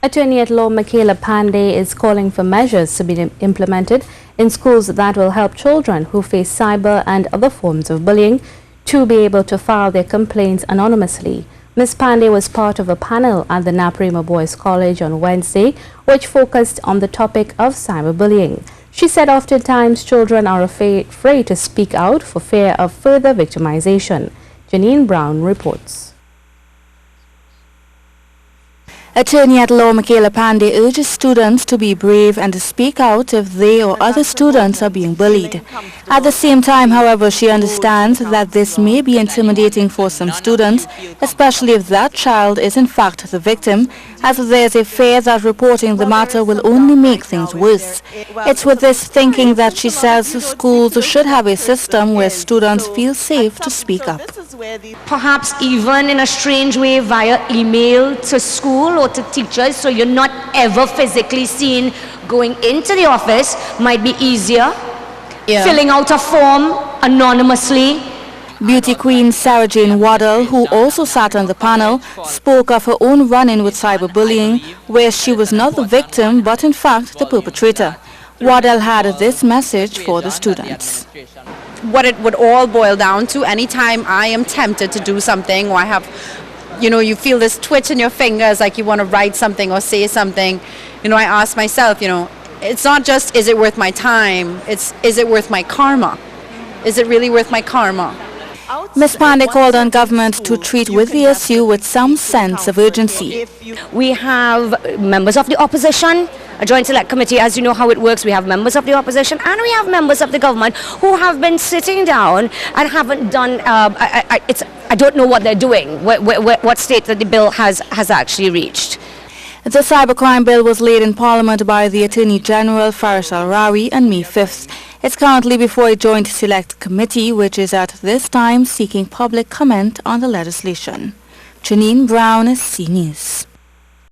Attorney at Law Mickela Panday is calling for measures to be implemented in schools that will help children who face cyber and other forms of bullying to be able to file their complaints anonymously. Ms. Panday was part of a panel at the Naparima Boys College on Wednesday, which focused on the topic of cyberbullying. She said oftentimes children are afraid to speak out for fear of further victimization. Janine Brown reports. Attorney at Law Mickela Panday urges students to be brave and to speak out if they or other students are being bullied. At the same time, however, she understands that this may be intimidating for some students, especially if that child is in fact the victim, as there is a fear that reporting the matter will only make things worse. It's with this thinking that she says schools should have a system where students feel safe to speak up. Perhaps even in a strange way via email to school or to teachers, so you're not ever physically seen going into the office, might be easier. Filling out a form anonymously. Beauty queen Sarah Jane WADDELL, who also sat on the panel, spoke of her own run-in with cyberbullying, where she was not the victim but in fact the perpetrator. WADDELL had this message for the students. What it would all boil down to, anytime I am tempted to do something, or I have, you feel this twitch in your fingers like you want to write something or say something, I ask myself, it's not just is it worth my time, it's is it worth my karma? Is it really worth my karma? Ms. Panday called on government to treat with the issue with some sense of urgency. We have members of the opposition, a joint select committee, as you know how it works. We have members of the opposition and we have members of the government who have been sitting down and haven't done, I don't know what they're doing, what state that the bill has actually reached. The cybercrime bill was laid in Parliament by the Attorney General Faris Al-Rawi on May 5th. It's currently before a joint select committee, which is at this time seeking public comment on the legislation. Janine Brown, C News.